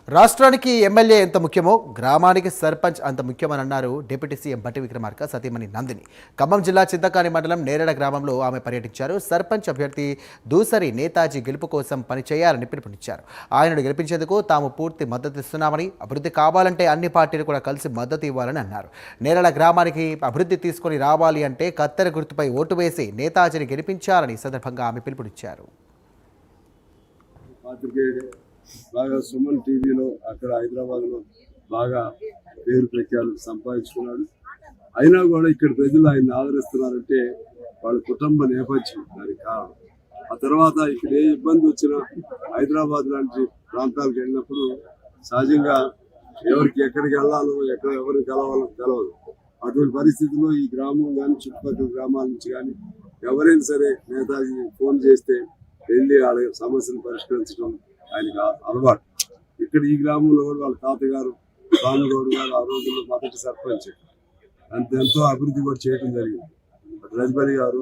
రాష్ట్రానికి ఎమ్మెల్యే ఎంత ముఖ్యమో గ్రామానికి సర్పంచ్ అంత ముఖ్యమని అన్నారు డిప్యూటీ సీఎం బట్టి విక్రమార్క సతీమణి నందిని. ఖమ్మం జిల్లా చింతకాని మండలం నేరేడ గ్రామంలో ఆమె పర్యటించారు. సర్పంచ్ అభ్యర్థి దూసరి నేతాజీ గెలుపు కోసం పనిచేయాలని పిలుపునిచ్చారు. ఆయనను గెలిపించేందుకు తాము పూర్తి మద్దతు ఇస్తున్నామని, అభివృద్ధి కావాలంటే అన్ని పార్టీలు కూడా కలిసి మద్దతు ఇవ్వాలని అన్నారు. నేరేడ గ్రామానికి అభివృద్ధి తీసుకొని రావాలి అంటే కత్తెర గుర్తుపై ఓటు వేసి నేతాజీని గెలిపించాలని సందర్భంగా ఆమె పిలుపునిచ్చారు. బాగా సుమన్ టీవీలో అక్కడ హైదరాబాద్లో బాగా పేరు ప్రఖ్యాలు సంపాదించుకున్నాడు. అయినా కూడా ఇక్కడ ప్రజలు ఆయన ఆదరిస్తున్నారంటే వాళ్ళ కుటుంబ నేపథ్యం దానికి కారణం. ఆ తర్వాత ఇక్కడ ఏ ఇబ్బంది వచ్చినా హైదరాబాద్ లాంటి ప్రాంతాలకు వెళ్ళినప్పుడు సహజంగా ఎవరికి ఎక్కడికి వెళ్ళాలో ఎవరిని కలవాలో తెలవదు. అటువంటి పరిస్థితుల్లో ఈ గ్రామం కానీ చుట్టుపక్కల గ్రామాల నుంచి కానీ ఎవరైనా సరే నేతాజీ ఫోన్ చేస్తే వెళ్ళి వాళ్ళ సమస్యను పరిష్కరించడం ఆయనకు అలవాటు. ఇక్కడ ఈ గ్రామంలో కూడా వాళ్ళ తాతగారు రాముగౌడ్ గారు ఆ రోజుల్లో మొదటి సర్పంచ్, ఎంతో అభివృద్ధి కూడా చేయడం జరిగింది. రజబలి గారు,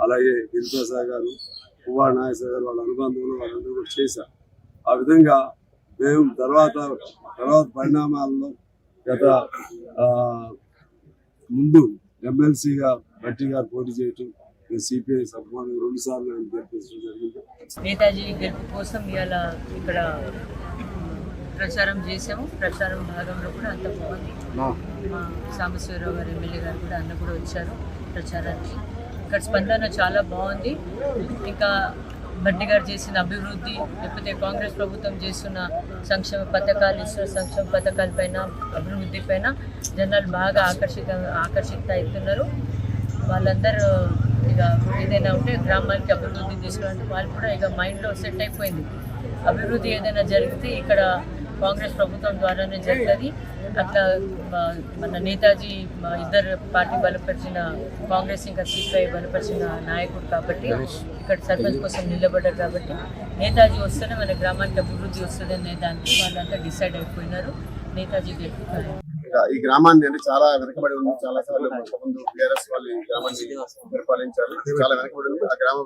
అలాగే గిరిప్రసాద్ గారు, పువ్వాడ నాగేశ్వర గారు వాళ్ళ అనుబంధంలో వాళ్ళందరూ కూడా చేశారు. ఆ విధంగా మేము తర్వాత పరిణామాల్లో గత ముందు ఎమ్మెల్సీగా బట్టి గారు పోటీ చేయటం, సిపిఐ సభ్యులు 2 సార్లు గెలిపించడం జరిగింది. నేతాజీ గెలుపు కోసం ఇవాళ ఇక్కడ ప్రచారం చేసాము. ప్రచారం భాగంలో కూడా అంత బాగుంది. మా సాంబశివరావు గారు ఎమ్మెల్యే గారు కూడా అన్న కూడా వచ్చారు ప్రచారానికి. ఇక్కడ స్పందన చాలా బాగుంది. ఇంకా బట్టి గారు చేసిన అభివృద్ధి, లేకపోతే కాంగ్రెస్ ప్రభుత్వం చేస్తున్న సంక్షేమ పథకాలు, ఇస్తున్న సంక్షేమ పథకాలపైన, అభివృద్ధి పైన జనాలు బాగా ఆకర్షిత అవుతున్నారు. వాళ్ళందరూ ఇక ఏదైనా ఉంటే గ్రామానికి అభివృద్ధి తీసుకురంటే వాళ్ళు కూడా ఇక మైండ్లో సెట్ అయిపోయింది. అభివృద్ధి ఏదైనా జరిగితే ఇక్కడ కాంగ్రెస్ ప్రభుత్వం ద్వారానే జరుగుతుంది. అట్లా మన నేతాజీ ఇద్దరు పార్టీ బలపరిచిన, కాంగ్రెస్ ఇంకా సిపిఐ బలపరిచిన నాయకుడు కాబట్టి ఇక్కడ సర్పంచ్ కోసం నిలబడ్డారు. కాబట్టి నేతాజీ వస్తేనే మన గ్రామానికి అభివృద్ధి వస్తుంది అనే దానికి వాళ్ళంతా డిసైడ్ అయిపోయినారు. నేతాజీ గెలుపుతారు. ఈ గ్రామాన్ని అంటే చాలా వెనకబడి ఉంది. చాలా సార్లు ముందు టీఆర్ఎస్ వాళ్ళు ఈ గ్రామాన్ని పరిపాలించారు. చాలా వెనకబడి ఉంది. ఆ గ్రామ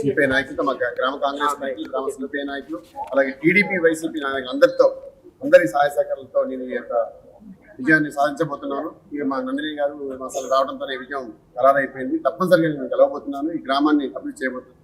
సిపిఐ నాయకులతో, మా గ్రామ కాంగ్రెస్ నాయకులు, గ్రామ సిపిఐ నాయకులు, అలాగే టీడీపీ వైసీపీ నాయకులు అందరి సహాయ సహకారాలతో నేను ఈ యొక్క విజయాన్ని సాధించబోతున్నాను. ఇక మా నందిని గారు అసలు రావడంతో ఈ విజయం ఖరారైపోయింది. తప్పనిసరిగా నేను గెలవబోతున్నాను. ఈ గ్రామాన్ని అభివృద్ధి చేయబోతున్నాను.